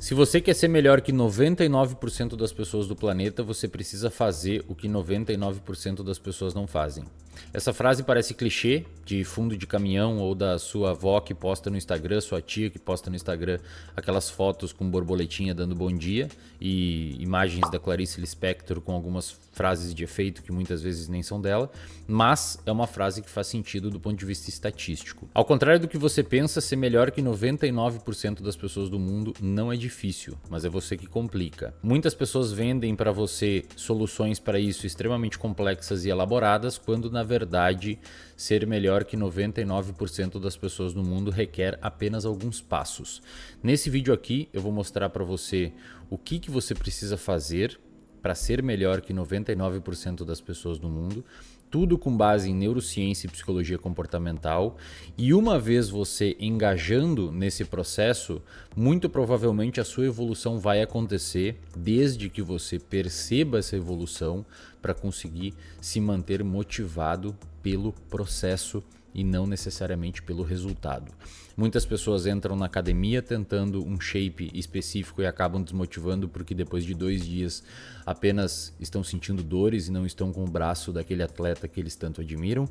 Se você quer ser melhor que 99% das pessoas do planeta, você precisa fazer o que 99% das pessoas não fazem. Essa frase parece clichê, de fundo de caminhão ou da sua avó que posta no Instagram, sua tia que posta no Instagram aquelas fotos com borboletinha dando bom dia e imagens da Clarice Lispector com algumas frases de efeito que muitas vezes nem são dela, mas é uma frase que faz sentido do ponto de vista estatístico. Ao contrário do que você pensa, ser melhor que 99% das pessoas do mundo não é difícil, mas é você que complica. Muitas pessoas vendem para você soluções para isso extremamente complexas e elaboradas, quando na verdade ser melhor que 99% das pessoas do mundo requer apenas alguns passos. Nesse vídeo aqui eu vou mostrar para você o que você precisa fazer para ser melhor que 99% das pessoas do mundo, tudo com base em neurociência e psicologia comportamental, e uma vez você engajando nesse processo, muito provavelmente a sua evolução vai acontecer, desde que você perceba essa evolução para conseguir se manter motivado pelo processo e não necessariamente pelo resultado. Muitas pessoas entram na academia tentando um shape específico e acabam desmotivando porque depois de 2 dias apenas estão sentindo dores e não estão com o braço daquele atleta que eles tanto admiram.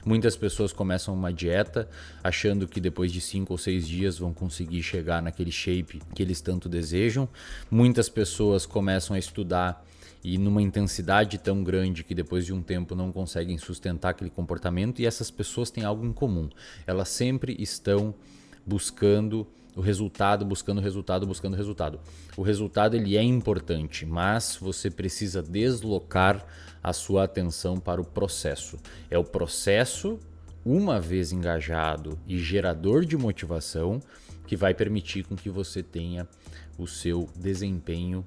Muitas pessoas começam uma dieta achando que depois de 5 ou 6 dias vão conseguir chegar naquele shape que eles tanto desejam. Muitas pessoas começam a estudar e numa intensidade tão grande que depois de um tempo não conseguem sustentar aquele comportamento, e essas pessoas têm algo em comum. Elas sempre estão buscando o resultado, buscando o resultado, buscando o resultado. O resultado ele é importante, mas você precisa deslocar a sua atenção para o processo. É o processo, uma vez engajado e gerador de motivação, que vai permitir com que você tenha o seu desempenho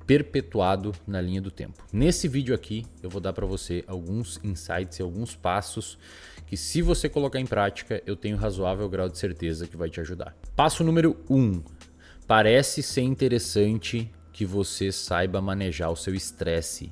perpetuado na linha do tempo. Nesse vídeo aqui eu vou dar para você alguns insights e alguns passos que, se você colocar em prática, eu tenho razoável grau de certeza que vai te ajudar. Passo número 1. Parece ser interessante que você saiba manejar o seu estresse.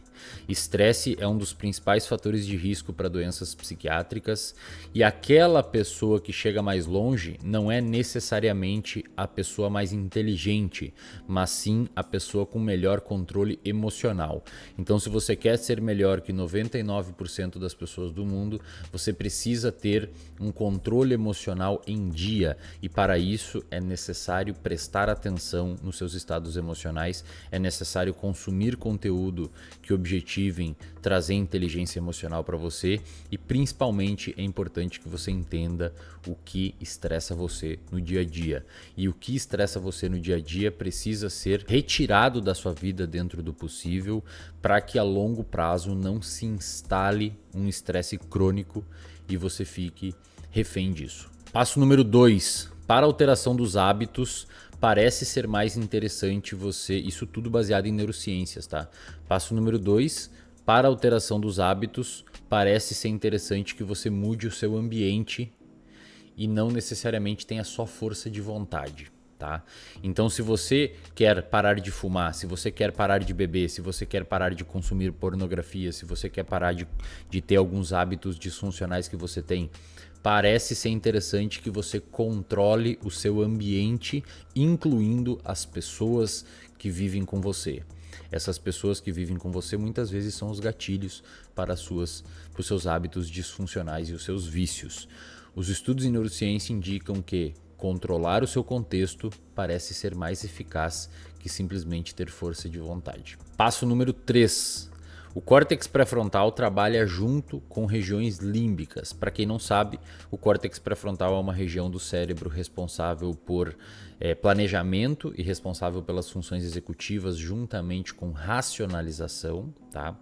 Estresse é um dos principais fatores de risco para doenças psiquiátricas, e aquela pessoa que chega mais longe não é necessariamente a pessoa mais inteligente, mas sim a pessoa com melhor controle emocional. Então, se você quer ser melhor que 99% das pessoas do mundo, você precisa ter um controle emocional em dia, e para isso é necessário prestar atenção nos seus estados emocionais, é necessário consumir conteúdo que objetivem trazer inteligência emocional para você, e principalmente é importante que você entenda o que estressa você no dia a dia. E o que estressa você no dia a dia precisa ser retirado da sua vida dentro do possível, para que a longo prazo não se instale um estresse crônico e você fique refém disso. Passo número 2. Para a alteração dos hábitos, parece ser mais interessante você... Isso tudo baseado em neurociências, tá? Passo número 2. Para a alteração dos hábitos, parece ser interessante que você mude o seu ambiente e não necessariamente tenha só força de vontade, tá? Então, se você quer parar de fumar, se você quer parar de beber, se você quer parar de consumir pornografia, se você quer parar de ter alguns hábitos disfuncionais que você tem, parece ser interessante que você controle o seu ambiente, incluindo as pessoas que vivem com você. Essas pessoas que vivem com você muitas vezes são os gatilhos para os seus hábitos disfuncionais e os seus vícios. Os estudos em neurociência indicam que controlar o seu contexto parece ser mais eficaz que simplesmente ter força de vontade. Passo número 3. O córtex pré-frontal trabalha junto com regiões límbicas. Para quem não sabe, o córtex pré-frontal é uma região do cérebro responsável por planejamento e responsável pelas funções executivas juntamente com racionalização, tá?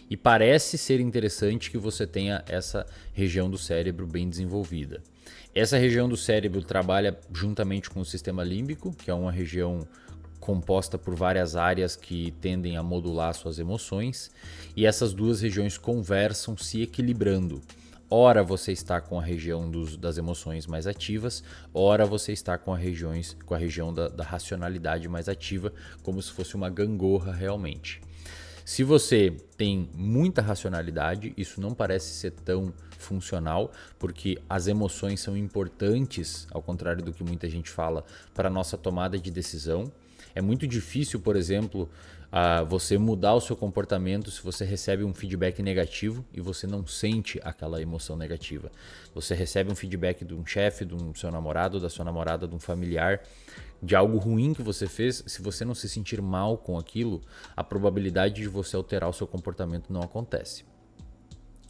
E parece ser interessante que você tenha essa região do cérebro bem desenvolvida. Essa região do cérebro trabalha juntamente com o sistema límbico, que é uma região composta por várias áreas que tendem a modular suas emoções, e essas duas regiões conversam se equilibrando. Ora você está com a região das emoções mais ativas, ora você está com a região da racionalidade mais ativa, como se fosse uma gangorra realmente. Se você tem muita racionalidade, isso não parece ser tão funcional, porque as emoções são importantes, ao contrário do que muita gente fala, para a nossa tomada de decisão. É muito difícil, por exemplo, você mudar o seu comportamento se você recebe um feedback negativo e você não sente aquela emoção negativa. Você recebe um feedback de um chefe, de um seu namorado, da sua namorada, de um familiar, de algo ruim que você fez. Se você não se sentir mal com aquilo, a probabilidade de você alterar o seu comportamento não acontece.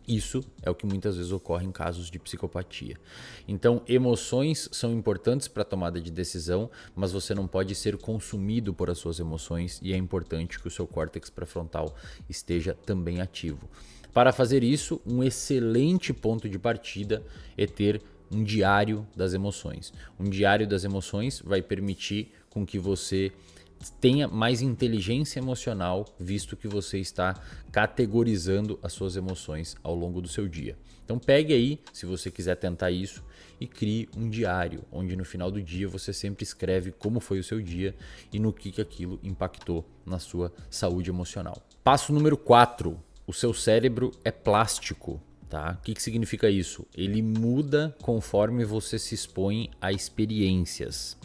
Isso é o que muitas vezes ocorre em casos de psicopatia. Então, emoções são importantes para a tomada de decisão, mas você não pode ser consumido por as suas emoções e é importante que o seu córtex pré-frontal esteja também ativo. Para fazer isso, um excelente ponto de partida é ter um diário das emoções. Um diário das emoções vai permitir com que você tenha mais inteligência emocional, visto que você está categorizando as suas emoções ao longo do seu dia. Então pegue aí, se você quiser tentar isso, e crie um diário, onde no final do dia você sempre escreve como foi o seu dia e no que aquilo impactou na sua saúde emocional. Passo número 4, o seu cérebro é plástico. Tá? O que significa isso? Ele muda conforme você se expõe a experiências.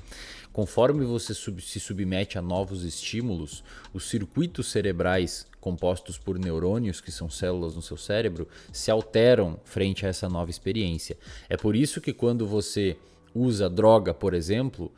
Conforme você se submete a novos estímulos, os circuitos cerebrais compostos por neurônios, que são células no seu cérebro, se alteram frente a essa nova experiência. É por isso que quando você usa droga, por exemplo,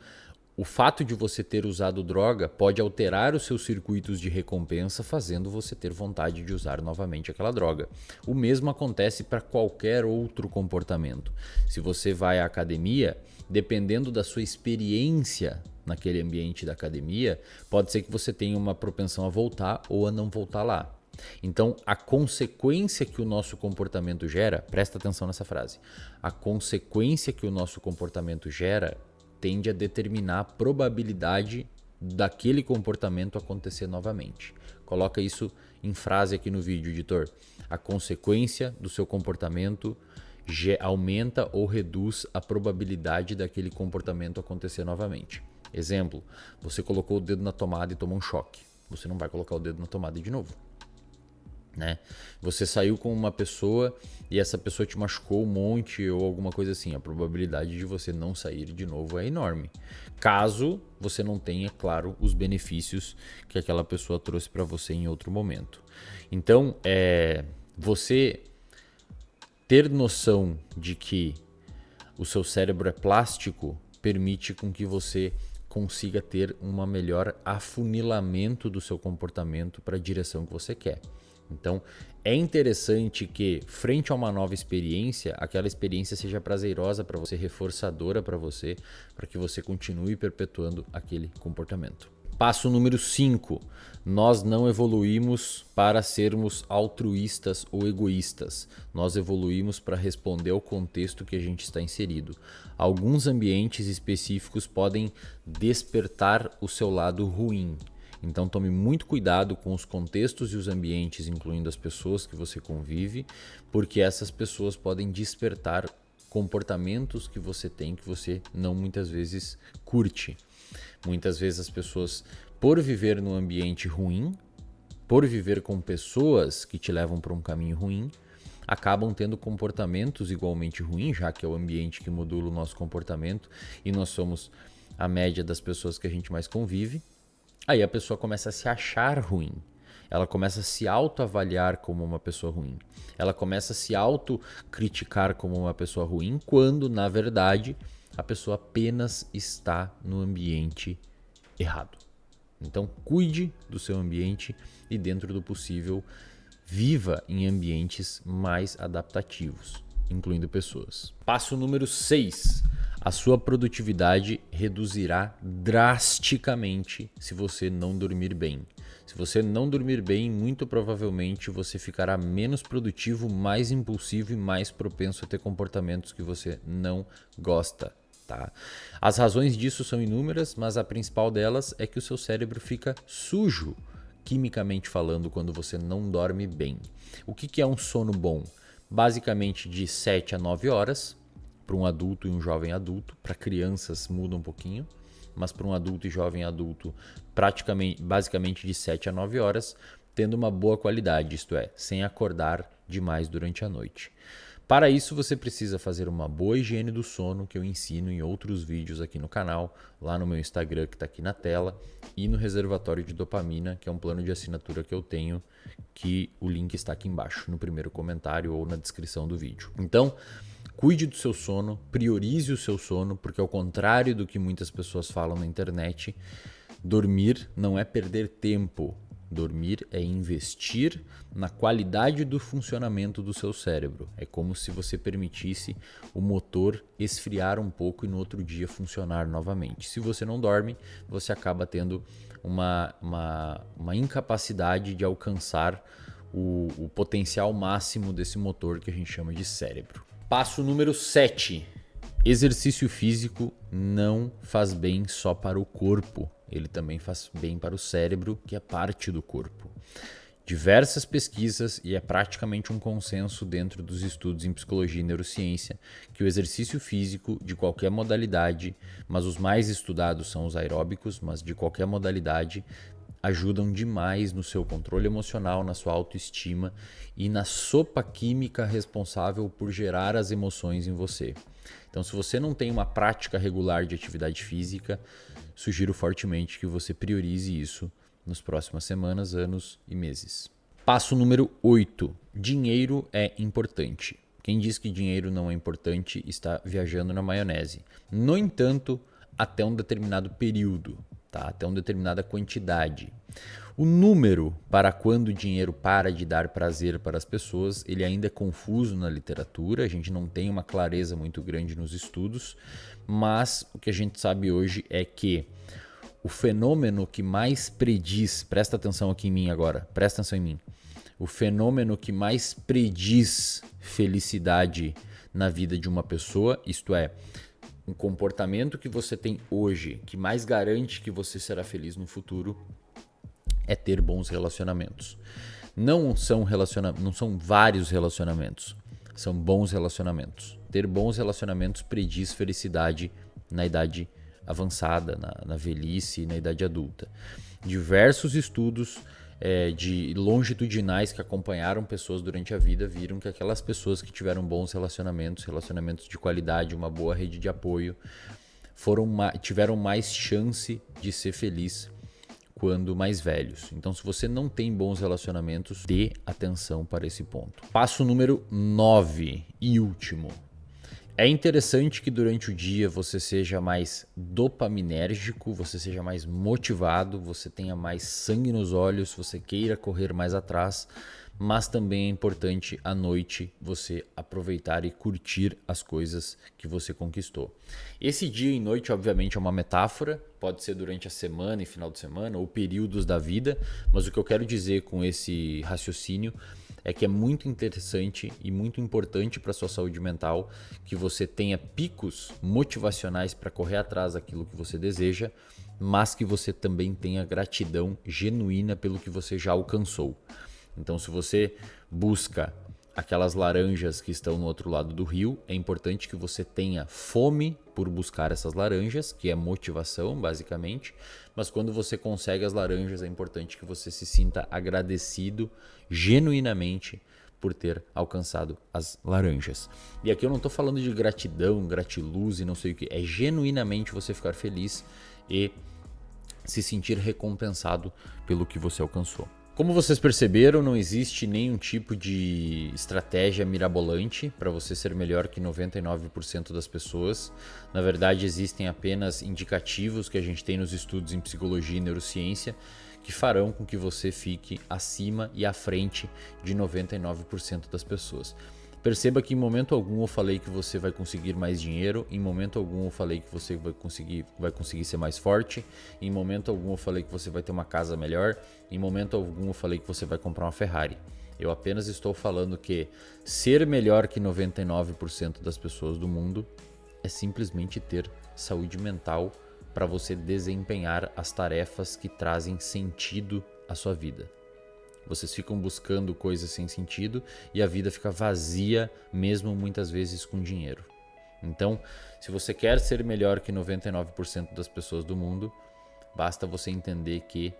o fato de você ter usado droga pode alterar os seus circuitos de recompensa, fazendo você ter vontade de usar novamente aquela droga. O mesmo acontece para qualquer outro comportamento. Se você vai à academia, dependendo da sua experiência naquele ambiente da academia, pode ser que você tenha uma propensão a voltar ou a não voltar lá. Então, a consequência que o nosso comportamento gera, presta atenção nessa frase, a consequência que o nosso comportamento gera tende a determinar a probabilidade daquele comportamento acontecer novamente. Coloca isso em frase aqui no vídeo, editor. A consequência do seu comportamento aumenta ou reduz a probabilidade daquele comportamento acontecer novamente. Exemplo, você colocou o dedo na tomada e tomou um choque. Você não vai colocar o dedo na tomada de novo. Né? Você saiu com uma pessoa e essa pessoa te machucou um monte ou alguma coisa assim. A probabilidade de você não sair de novo é enorme. Caso você não tenha, claro, os benefícios que aquela pessoa trouxe para você em outro momento. Então, você ter noção de que o seu cérebro é plástico permite com que você consiga ter um melhor afunilamento do seu comportamento para a direção que você quer. Então, é interessante que, frente a uma nova experiência, aquela experiência seja prazerosa para você, reforçadora para você, para que você continue perpetuando aquele comportamento. Passo número 5. Nós não evoluímos para sermos altruístas ou egoístas. Nós evoluímos para responder ao contexto que a gente está inserido. Alguns ambientes específicos podem despertar o seu lado ruim. Então tome muito cuidado com os contextos e os ambientes, incluindo as pessoas que você convive, porque essas pessoas podem despertar comportamentos que você tem que você não muitas vezes curte. Muitas vezes as pessoas, por viver num ambiente ruim, por viver com pessoas que te levam para um caminho ruim, acabam tendo comportamentos igualmente ruins, já que é o ambiente que modula o nosso comportamento e nós somos a média das pessoas que a gente mais convive. Aí a pessoa começa a se achar ruim, ela começa a se autoavaliar como uma pessoa ruim, ela começa a se autocriticar como uma pessoa ruim, quando, na verdade, a pessoa apenas está no ambiente errado. Então, cuide do seu ambiente e, dentro do possível, viva em ambientes mais adaptativos, incluindo pessoas. Passo número 6. A sua produtividade reduzirá drasticamente se você não dormir bem. Se você não dormir bem, muito provavelmente você ficará menos produtivo, mais impulsivo e mais propenso a ter comportamentos que você não gosta. Tá? As razões disso são inúmeras, mas a principal delas é que o seu cérebro fica sujo, quimicamente falando, quando você não dorme bem. O que é um sono bom? Basicamente de 7 a 9 horas. Para um adulto e um jovem adulto. Para crianças muda um pouquinho, mas para um adulto e jovem adulto, basicamente de 7 a 9 horas, tendo uma boa qualidade, isto é, sem acordar demais durante a noite. Para isso, você precisa fazer uma boa higiene do sono, que eu ensino em outros vídeos aqui no canal, lá no meu Instagram, que está aqui na tela, e no reservatório de dopamina, que é um plano de assinatura que eu tenho, que o link está aqui embaixo, no primeiro comentário ou na descrição do vídeo. Então, cuide do seu sono, priorize o seu sono, porque ao contrário do que muitas pessoas falam na internet, dormir não é perder tempo. Dormir é investir na qualidade do funcionamento do seu cérebro. É como se você permitisse o motor esfriar um pouco e no outro dia funcionar novamente. Se você não dorme, você acaba tendo uma incapacidade de alcançar o potencial máximo desse motor que a gente chama de cérebro. Passo número 7. Exercício físico não faz bem só para o corpo. Ele também faz bem para o cérebro, que é parte do corpo. Diversas pesquisas, e é praticamente um consenso dentro dos estudos em psicologia e neurociência, que o exercício físico de qualquer modalidade, mas os mais estudados são os aeróbicos, mas de qualquer modalidade, ajudam demais no seu controle emocional, na sua autoestima e na sopa química responsável por gerar as emoções em você. Então, se você não tem uma prática regular de atividade física, sugiro fortemente que você priorize isso nas próximas semanas, anos e meses. Passo número 8. Dinheiro é importante. Quem diz que dinheiro não é importante está viajando na maionese. No entanto, até um determinado período, tá? Até uma determinada quantidade. O número para quando o dinheiro para de dar prazer para as pessoas, ele ainda é confuso na literatura, a gente não tem uma clareza muito grande nos estudos, mas o que a gente sabe hoje é que o fenômeno que mais prediz, presta atenção aqui em mim agora, presta atenção em mim, o fenômeno que mais prediz felicidade na vida de uma pessoa, isto é, um comportamento que você tem hoje, que mais garante que você será feliz no futuro, é ter bons relacionamentos. Não são vários relacionamentos, são bons relacionamentos. Ter bons relacionamentos prediz felicidade na idade avançada, na velhice e na idade adulta. Diversos estudos de longitudinais que acompanharam pessoas durante a vida viram que aquelas pessoas que tiveram bons relacionamentos de qualidade, uma boa rede de apoio, tiveram mais chance de ser feliz quando mais velhos. Então, se você não tem bons relacionamentos, dê atenção para esse ponto. Passo número 9 e último. É interessante que durante o dia você seja mais dopaminérgico, você seja mais motivado, você tenha mais sangue nos olhos, você queira correr mais atrás, mas também é importante à noite você aproveitar e curtir as coisas que você conquistou. Esse dia e noite, obviamente, é uma metáfora, pode ser durante a semana e final de semana ou períodos da vida, mas o que eu quero dizer com esse raciocínio é que é muito interessante e muito importante para a sua saúde mental que você tenha picos motivacionais para correr atrás daquilo que você deseja, mas que você também tenha gratidão genuína pelo que você já alcançou. Então, se você busca aquelas laranjas que estão no outro lado do rio, é importante que você tenha fome por buscar essas laranjas, que é motivação, basicamente. Mas quando você consegue as laranjas, é importante que você se sinta agradecido genuinamente por ter alcançado as laranjas. E aqui eu não estou falando de gratidão, gratiluz e não sei o que. É genuinamente você ficar feliz e se sentir recompensado pelo que você alcançou. Como vocês perceberam, não existe nenhum tipo de estratégia mirabolante para você ser melhor que 99% das pessoas. Na verdade, existem apenas indicativos que a gente tem nos estudos em psicologia e neurociência que farão com que você fique acima e à frente de 99% das pessoas. Perceba que em momento algum eu falei que você vai conseguir mais dinheiro, em momento algum eu falei que você vai conseguir ser mais forte, em momento algum eu falei que você vai ter uma casa melhor, em momento algum eu falei que você vai comprar uma Ferrari. Eu apenas estou falando que ser melhor que 99% das pessoas do mundo é simplesmente ter saúde mental para você desempenhar as tarefas que trazem sentido à sua vida. Vocês ficam buscando coisas sem sentido e a vida fica vazia, mesmo muitas vezes com dinheiro. Então, se você quer ser melhor que 99% das pessoas do mundo, basta você entender que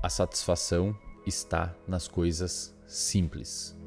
a satisfação está nas coisas simples.